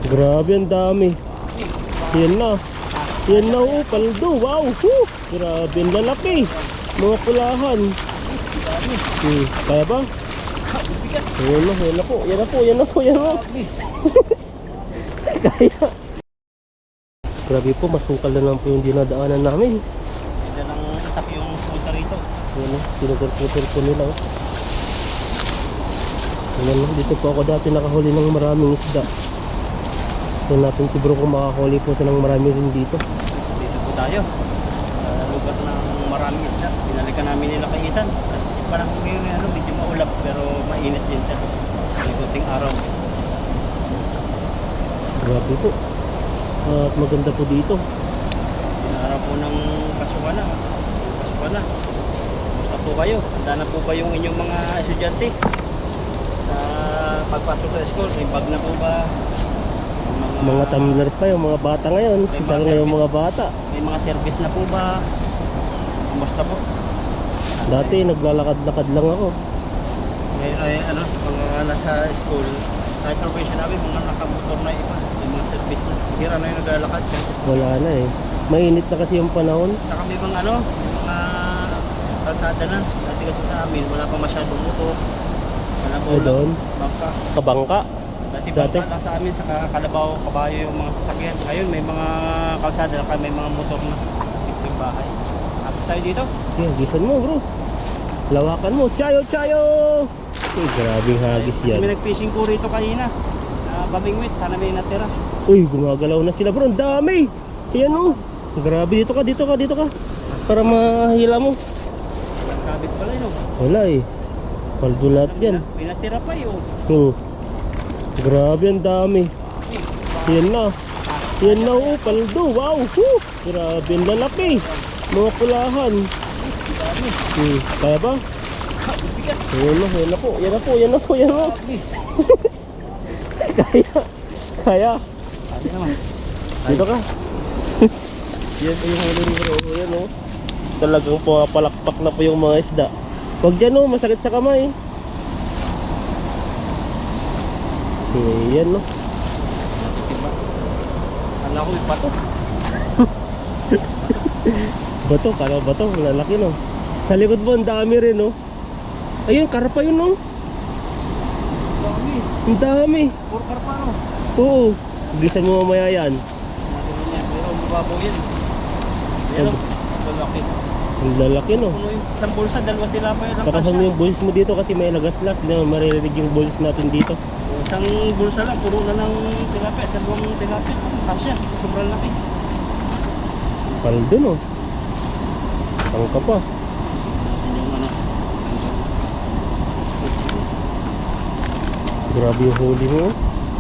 Grabe, ang dami. Yan na. Yan na, oh, paldo. Wow. Woo. Grabe, ang lalaki. Mga pulahan. Kaya ba? Yan na, yan na po. Yan na po, yan na po, yan na. Kaya. Grabe po, masukal na lang po yung dinadaanan namin. Hindi lang itap yung punta rito. Yan na, sinukurputur po nila. Oh. Yan na, dito po ako dati nakahuli ng maraming isda. So natin si bro kung makahuli po siya ng marami rin dito. Dito po tayo. Sa lugar ng maraming isda. Binalikan namin nila kay Ethan. At parang ngayon ano, medyo maulap pero mainit din siya. Ikuting araw. Grabe po. At maganda po dito. Pinaraw po ng Kasuana. Kasuana. Basta po kayo. Handa na po ba yung inyong mga estudyante? Sa pagpasok sa school, may bag na po ba? Mga tumbler pa yung mga bata ngayon. Dahil ngayon mga bata. May mga service na po ba? Kumusta po? Dati naglalakad-lakad lang ako. Ngayon ay ano, mga nasa school, kahit profession namin, mga nakamotor na iba, may mga service na. Hira na yung naglalakad. Wala na eh. Mainit na kasi yung panahon. Saka may mga ano, may mga kalsada na. Dati kasi sa amin, wala pa masyadong motor. Wala po Ay doon. bangka. Kabangka. Dati Dati? bangka lang sa amin, saka kalabaw, kabayo yung mga sasakyan. Ngayon may mga kalsada na, may mga motor na. Yung bahay. Tapos tayo dito. Okay, gisan mo bro. Lawakan mo. Chayo, chayo! Uy, grabing hagis Kasi yan. may nag-fishing ko rito kanina. Bamingwit, sana may natira. Uy, gumagalaw na sila bro. Ang dami! Ayan oh. Grabe, dito ka, dito ka, dito ka. Para mahila mo. Sabit pala yun. Wala eh. Paldo lahat yan. May natira pa yun. Grabe, ang dami. Yan na. Yan na oh, paldo. Wow. Woo. Grabe, ang lalaki. Mga pulahan. Kaya ba? Yan na, yan na po. Yan na po, yan na po, yan na. Kaya. Kaya. Sabi naman. Dito ka. Yan po yung huli ni bro. Yan oh. Talagang palakpak na po yung mga isda. Huwag dyan oh, masakit sa kamay. Yan no. Kala ko yung bato. Bato, kala bato, lalaki no. Sa likod mo, ang dami rin no. Ayun, karpa yun no. Dami. Ang dami. Puro karpa no. Oo. Gisan mo mamaya yan. Pero mababaw yan. Pero, lalaki. Ang lalaki no. Puno yung isang bulsa, dalawang tilapay lang. Takasan mo yung bulls mo dito kasi may lagaslas. Hindi naman maririnig yung bulls natin dito. Isang bulsa lang, puro na ng tilapay. Dalawang tilapay. Kasya, sobrang laki. Paldo no. Tangka pa. Yung ano. Grabe yung huli mo.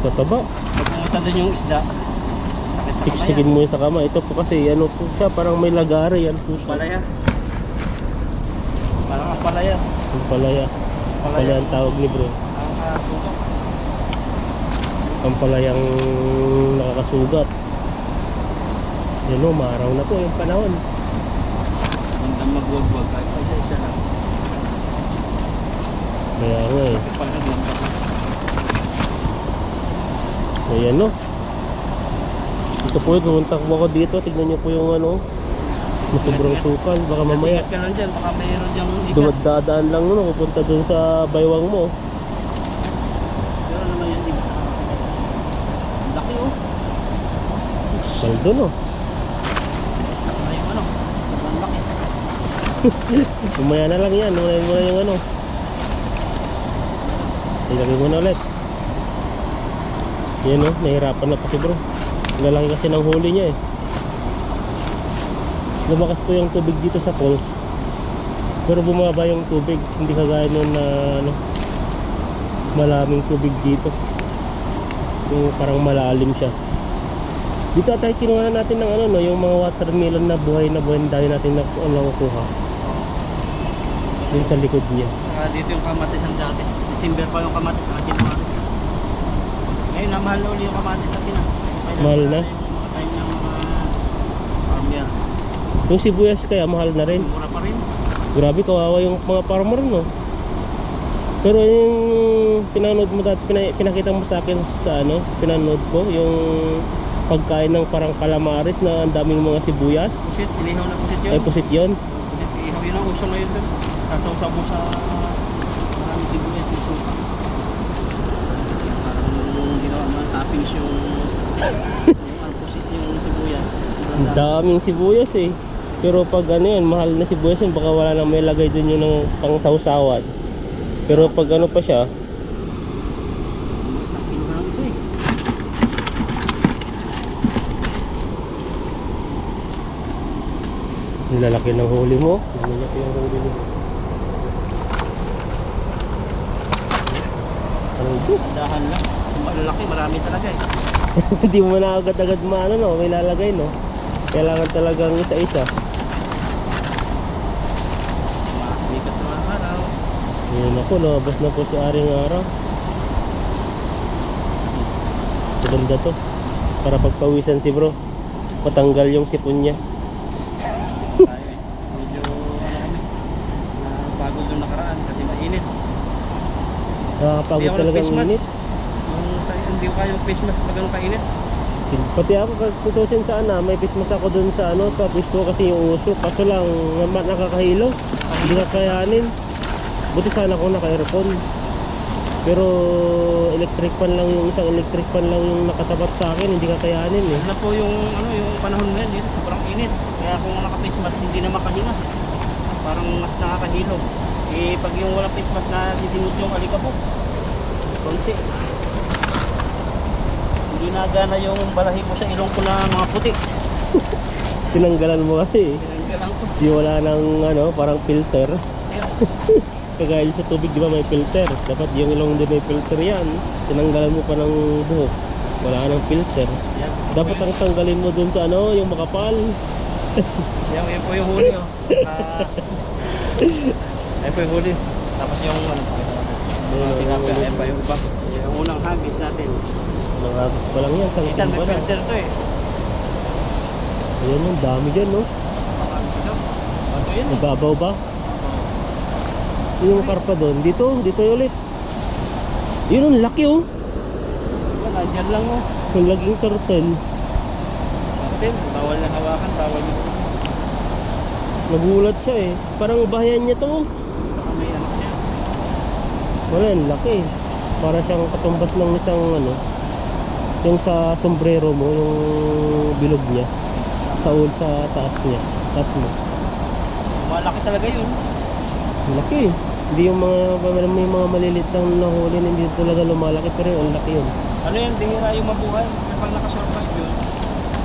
Tataba. Pag pumunta doon yung isda, sakit sa kamay. Siksikin mo yun sa kama. Ito po kasi ano po siya, parang may lagari yan po siya. Palaya. Parang ang palaya. Ang palaya. Palaya ang tawag ni bro. Ang tutok. Ang palayang nakakasugat. Yan o, maaraw na po yung panahon. Gandang magwagwag kahit isa-isa lang. Kaya nga eh. Palang lang. Ayan no. Ito po yun, pumunta ko ako dito. Tignan nyo po yung ano. Sobrang sukal. Baka mamaya Ingat ka lang dyan, baka mayroon dyang ikat. dadaan lang no. Pupunta dun sa baywang mo. Pero naman yung iba. Ang laki oh. Paldo no. Saka yung ano, sobrang laki. Umaya na lang yan. Unayin mo na yung ano. Ilagay mo na ulit. Yan o, nahirapan na po si bro. Lalaki kasi ng huli niya eh. Lumakas po yung tubig dito sa falls. Pero bumaba yung tubig. Hindi kagaya nun na ano, malaming tubig dito. Yung parang malalim siya. Dito tayo kinuha natin ng ano no, yung mga watermelon na buhay na dahil natin na nakukuha. Yun sa likod niya. Saka dito yung kamatis ang dati. December pa yung kamatis sa January. Ngayon na mahal na uli yung kamatis sa Pinas. Mahal na? Yung mga time ng mga farmer. Yung sibuyas kaya mahal na rin. Mura pa rin. Grabe, kawawa yung mga farmer no. Pero yung pinanood mo dati, pinakita mo sa akin sa ano, pinanood ko yung pagkain ng parang calamares na ang daming mga sibuyas. Pusit, inihaw na pusit yun. Ay, pusit yun. Pusit, ihaw yun ang uso ngayon doon. Sasaw-saw mo sa maraming sibuyas yung suka. Parang ginawa mo ng toppings yung pusit yung sibuyas. Ang daming sibuyas eh. Pero pag ano yun, mahal na sibuyas yun, baka wala nang may lagay dun yung ng pang sawsawan. Pero pag ano pa siya, Isang kilo ka lang isa eh. ang lalaki ng huli mo. Lalaki ng huli mo. Anong ito? Dahan lang. Yung malalaki, marami talaga eh. Hindi mo na agad-agad maano no, may lalagay no. Kailangan talagang isa-isa. Makasikat naman ang araw. Ngayon ako, lumabas na po si Aring Araw. Maganda to. Para pagpawisan si bro, patanggal yung sipon niya. Medyo ano kami, napagod yung nakaraan kasi mainit. Nakakapagod Hindi ako talagang nag-Christmas. init. Hindi ko kaya mag-Christmas pag ganun kainit. Pati ako tutusin sana, may Christmas ako dun sa ano, sa pwesto kasi yung uso. Kaso lang, nakakahilo. Hindi na kayanin. Buti sana ako naka-aircon. Pero electric fan lang, yung isang electric fan lang yung nakatapat sa akin, hindi kakayanin eh. Ano po yung ano yung panahon ngayon dito, sobrang init. Kaya kung naka-Christmas hindi na makahinga. Parang mas nakakahilo. Eh pag yung walang Christmas na sisimot yung alikabok. Konti. Hindi nagana yung balahibo sa ilong ko na mga puti. Tinanggalan mo kasi eh. Pinanggalan ko. Di wala nang ano, parang filter. Ayun. Kagaya sa tubig, di ba may filter? Dapat yung ilong din may filter yan. Tinanggalan mo pa ng buhok. Wala nang filter. Yan. Dapat ang tanggalin mo dun sa ano, yung makapal. Yan po yung huli oh. Ayan po yung huli. Tapos yung ano, pakita natin. Mga tilapia, ayan pa yung iba. Yung unang hagis natin. Mga pa lang yan, Itan, sangkin may pa na. filter to eh. Ayan yung dami dyan, no? Bato yan eh. Nababaw ba? Yung karpa doon, dito ulit. Yun ang laki oh. Wala, dyan lang oh. Yung laging turtle. Martin, bawal na hawakan, bawal mo. Nagulat siya eh. Parang bahayan niya to. Baka may ano siya. Wala, ang laki. Para siyang katumbas ng isang ano, yung sa sombrero mo, yung bilog niya. Sa taas niya. Taas mo. Malaki talaga yun. Ang laki. Hindi yung may mga malilit lang nahuli, hindi talaga lumalaki, pero ang laki yun. Ano yan, bihira yung mabuhay. Kapag nakasurvive yun,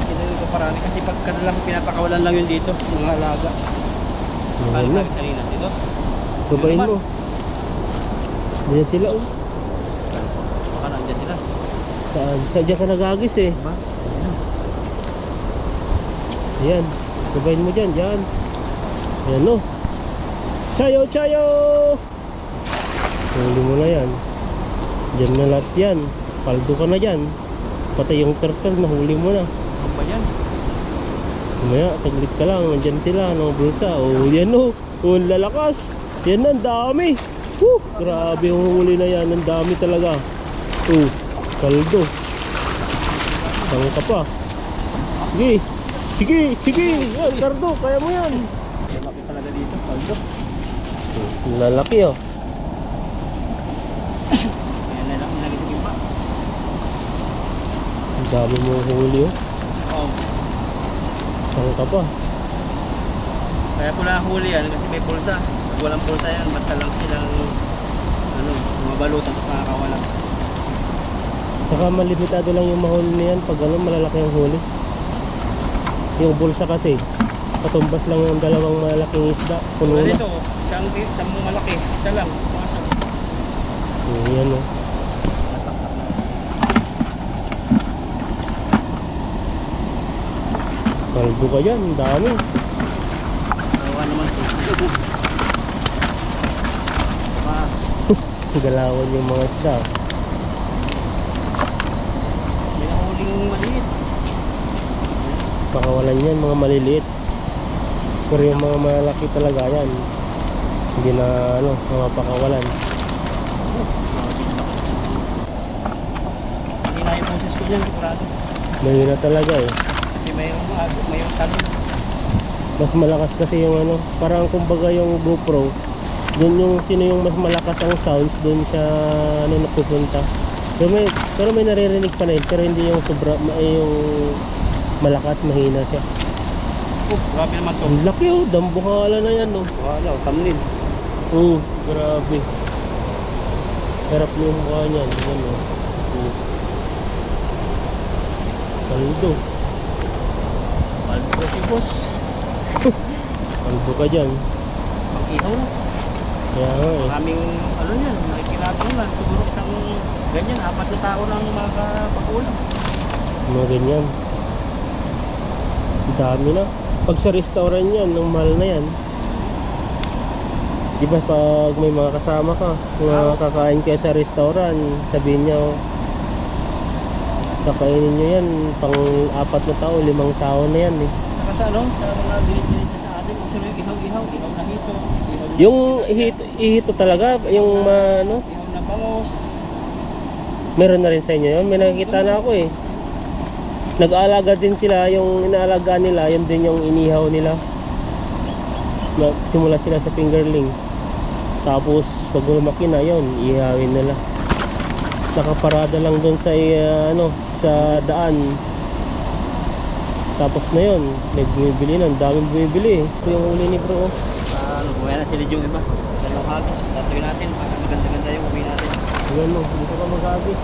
hindi ko parami. Kasi pagka lang pinapakawalan lang yun dito, mga alaga. Paano Ano? namin kanina dito? Babayin mo. Diyan sila oh. Baka nandiyan sila. Saan? Sadya ka nagagis eh. Diba? Ayan. Babayin mo dyan, dyan. Ayan oh. Chayo, chayo! Huli mo na yan. Diyan na lahat yan. Paldo ka na dyan. Pati yung turtle, nahuli mo na. Ano ba yan? Mamaya, taglit ka lang. Nandyan sila, no, bulsa. Oh, yan oh. Oh, lalakas. Yan na, ang dami. Woo! Grabe yung huli na yan. Ang dami talaga. Oh, paldo. Saan ka pa? Sige. Sige, sige. Yan, Cardo, kaya mo yan. Malaki talaga dito, paldo. Lalaki oh. Ayan na lang, nagiging pa. Ang dami mo huli oh. Oo. Saan ka pa? Kaya ko nahuli yan kasi may pulsa. Pag walang pulsa yan, basta lang silang ano, mga balutan sa nakakawalan. Saka malimitado lang yung mahuli niyan pag ano, malalaki ang huli. Yung bulsa kasi, patumbas lang yung dalawang malaking isda. Puno Wala na. dito, isang malaki, isa lang. Pumasok. Yan oh. Kalbo ka dyan, ang dami. Kawa naman po. Galawan yung mga isda. May nahuling maliit. Pakawalan yan, mga maliliit. Pero yung mga malaki talaga yan, hindi na ano, mga pakawalan. yan, sigurado. Mahina talaga eh. Kasi mayroong talon. Mas malakas kasi yung ano, parang kumbaga yung GoPro, doon yung sino yung mas malakas ang sounds, doon siya ano napupunta. Pero may naririnig pa rin, pero hindi yung sobra, yung malakas, mahina siya. Oh, grabe naman to. Ang laki oh, dambuhala na yan oh. Wala, tamlin. Grabe. Harap mo yung mukha niyan, yan oh. Paldo. Paldo si boss. Paldo ka dyan. Pag-ihaw na. Kaya nga eh. Maraming, ano yan, nakikinabang lang. Siguro isang ganyan, 4 na tao lang makapag-ulam. Mga ganyan. Ang dami na. Pag sa restaurant yan, ang mahal na yan. Di ba pag may mga kasama ka, mga kakain kayo sa restaurant, sabihin nyo, kakainin nyo yan, pang 4 na tao, 5 tao na yan eh. Saka sa ano, sa mga binibili sa atin, kung sino yung ihaw na hito, ihaw na Yung ihito talaga, yung ano, ihaw na bangos. meron na rin sa inyo yun. May nakikita na ako eh. Nag-aalaga din sila, yung inaalagaan nila, yun din yung inihaw nila. Simula sila sa fingerlings. Tapos pag lumaki na yun, ihawin nila. Nakaparada lang doon sa ano, sa daan. Tapos na yun, may bumibili na, daming bumibili. Ito yung uli ni bro. Kumaya na sila yung iba. Dalawang hagis, tatuloy natin, para maganda-ganda yung uwi natin. Ayan o, dito ka mag-agi.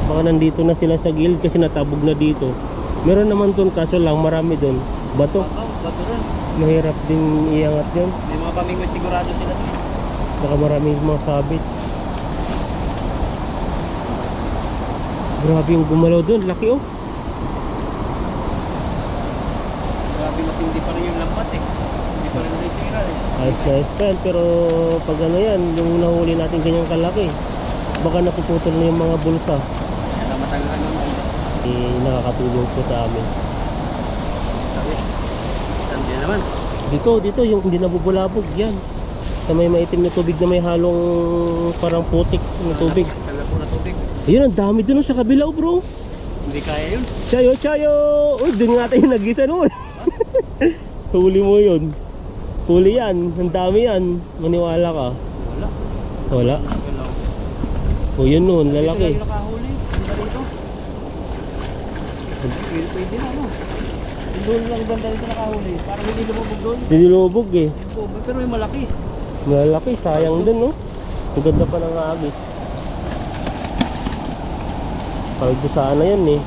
Baka nandito na sila sa guild kasi natabog na dito. Meron naman doon, kaso lang marami doon. Bato, Bato rin. mahirap din iangat yun. May mga pamingwit sigurado sila. Baka maraming mga sabit. Grabe yung gumalaw doon, laki oh. Grabe matindi pa rin yung lambat eh. Hindi pa rin nasira eh. Nice yan, pero pag ano yan, yung nahuli natin ganyang kalaki, baka napuputol na yung mga bulsa. Kaya matagal naman. Nakakatulong po sa amin. Sabi, sandi naman. Dito, yung hindi nabubulabog, yan. Sa may maitim na tubig na may halong parang putik na tubig. Tagal po na tubig. Ayun, ang dami dun sa kabila oh, bro. Hindi kaya yun. Chayo! Uy, dun nga tayo nag-isa no. Huli mo yun. Huli yan, ang dami yan. Maniwala ka. Wala. Wala. Wala. O yun nun, lalaki. Dito lang yung nakahuli. Banda dito. Pwede na ano. Doon lang banda dito nakahuli. Parang hindi lumubog doon. Dinilubog eh. Pero may malaki. Malaki, sayang din no. Ang ganda pa ng agis. Paldo sana yun eh.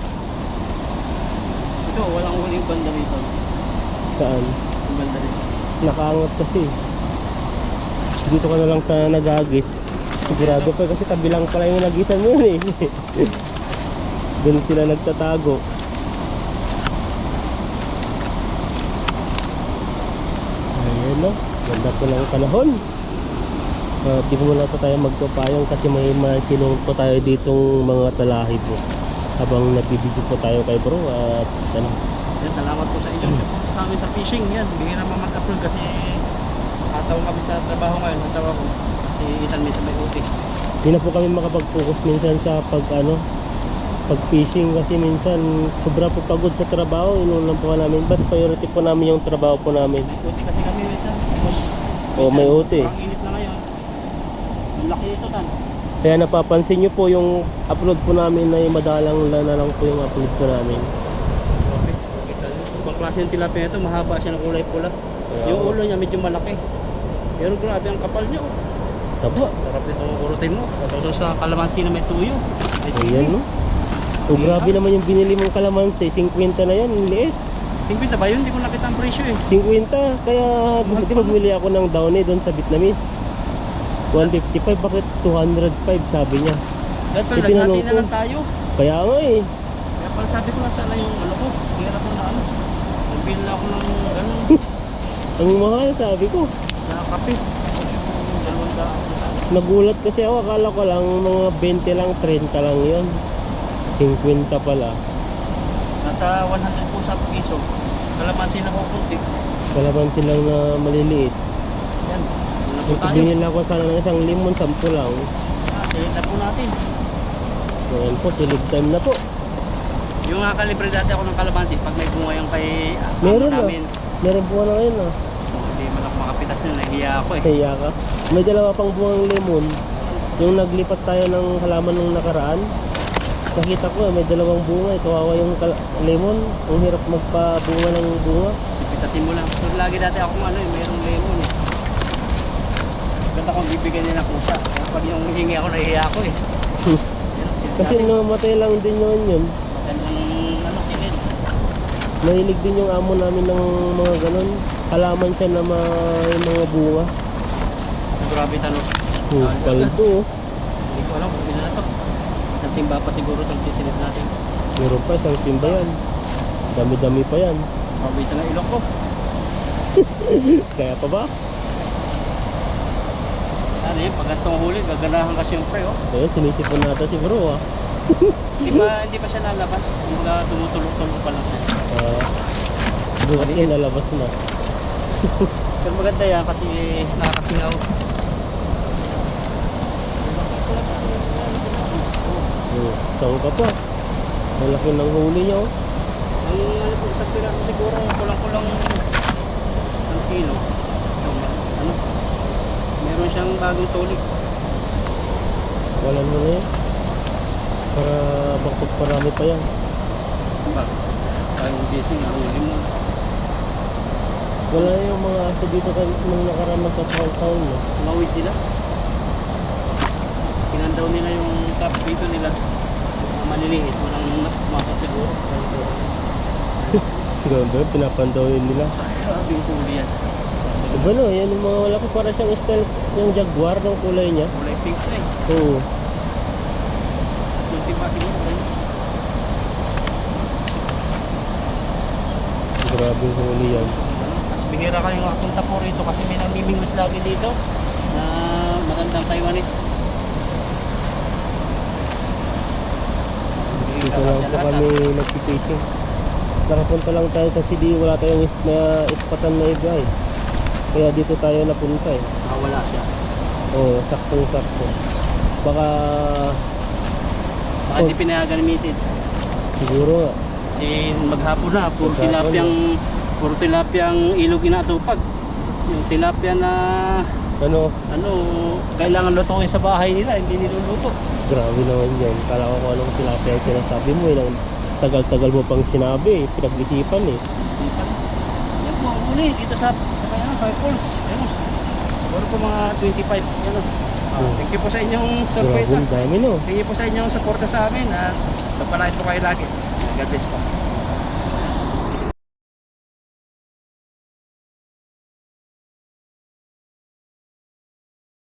Ito, walang huli yung banda dito. Saan? Yung banda dito. Nakaangat kasi. Dito ka na lang sa nag-agis. Sigurado pa kasi tabi lang pala yung nagisan mo yun eh. Doon sila nagtatago. Ayan no. Ganda po ng panahon. Di mo na po tayo magpapayong kasi may masinong po tayo ditong mga talahi po. Habang nagbibidyo po tayo kay bro at ano. Yan, salamat po sa inyo. Sa amin sa fishing yan. Bigyan naman mag-upload kasi ataw kami sa trabaho ngayon. Ataw ako. Kasi isan may sa may uti. Hindi na po kami makapag-focus minsan sa pag fishing kasi minsan sobra po pagod sa trabaho. Inuulan po namin. Basta priority po namin yung trabaho po namin. May uti kasi kami minsan. O may uti. Parang init na ngayon. Ang laki ito tan. Kaya napapansin nyo po yung upload po namin na yung madalang na lang po yung upload po namin. Ibang klase yung tilapia ito. Mahaba siya ng kulay pula. Yung ulo niya medyo malaki. Pero grabe ang kapal niya. Taba. Sarap nito kurutin mo. Tapos sa kalamansi na may tuyo. May Ayan no. O grabe naman yung binili mong kalamansi. 50 na yan. Ang liit. 50 ba yun? Hindi ko nakita ang presyo eh. 50. Kaya di ba bumili ako ng downy doon sa Vietnamese. 155. Bakit 205 sabi niya. Dahil pala, tinanong naghati na ko. lang tayo. Kaya nga eh. Kaya pala sabi ko nasaan na yung ano ko. Hirap ko na ano. Nagbil na ako ng gano'n. Ang mahal sabi ko. Nakakape. Yung 200. Nagulat kasi ako. Akala ko lang mga 20 lang, 30 lang yon. 50 pala. Nasa 100 po sa piso. Kalamansi na kukunti. Kalamansi lang na maliliit. Yan. Ano po tayo? Binila ko sana ng isang limon, 10 lang. Silita po natin. So, yan po, silid time na po. Yung nakakalibre dati ako ng kalamansi, pag may bunga yung kay Meron amo na. namin, Meron po na ngayon ah. hindi man ako makapitas na, nahiya ako eh. Kaya ka. May dalawa pang bungang lemon. Yung naglipat tayo ng halaman nung nakaraan. Nakita ko may dalawang bunga. Kawawa yung lemon. Ang hirap magpabunga ng bunga. Pitasin mo lang. So, lagi dati ako mayroong lemon eh. Ganda kong bibigyan nila kusa. Kaya pag yung hingi ako, nahiya ako eh. Kasi namatay lang din yun. Magandang kilid. Mahilig din yung amo namin ng mga ganon. Halaman siya na may mga bunga. Grabe tanong. Paldo. Hindi ko alam kung ilan na to. Isang timba pa siguro itong tisilip natin. Meron pa isang timba yan. Dami-dami pa yan. Pabisan na ilok ko. Kaya pa ba? Ano yun, pag itong huli, gaganahan kasi yung pre, oh. Ayun, sinisipon natin siguro ah. Hindi pa siya lalabas. Yung tumutulog-tulog pa lang siya. Bukas yun, nalabas na. Pero maganda yan kasi nakakasingaw. Saan ka pa? Malaki ng huli niya oh. Ang ano po, isang piraso siguro, kulang-kulang ng kilo. Ano? Meron siyang bagong tulik. Walan mo na yan. Para bakit parami pa yan. Diba? Tayong gising, nahuli mo. Wala yung mga aso dito nung nakaraan magkataon no? Mawid sila. Pinandaw nila yung top dito nila. Maliliit, walang masok siguro. Grabe, pinapandaw yun nila. Grabe yung huli yan. Diba no, yan yung mga wala ko para siyang style yung jaguar ng kulay niya. Kulay pink na eh. Oo. Kunti pa siguro. Grabe yung huli yan. Mas bihira kayong makapunta po rito kasi may namimingwis lagi dito na magandang Taiwanese. Dito lang po kami nagpipishing. Nakapunta lang tayo kasi di wala tayong ispatan na iba eh. Kaya dito tayo napunta eh. Wala siya. Oo, saktong-sakto. Baka Baka hindi pinayagan ni Mrs. siguro nga. Kasi maghapon na, Maghapon puro tilapyang ilog inatupag. Yung tilapia na Ano, kailangan lutuin sa bahay nila, hindi niluluto. grabe naman yan. Kala ko kung anong tilapia yung sinasabi mo eh. Nang tagal-tagal mo pang sinabi eh. Pinag-isipan eh. Yan po ang huli dito sa kanya, sa Falls. Yan o. Siguro po mga 25. Yan o. Thank you po sa inyong Grabe, surprise. ang dami no. Thank you po sa inyong suporta sa amin. At pagpalain po kayo lagi. God bless po.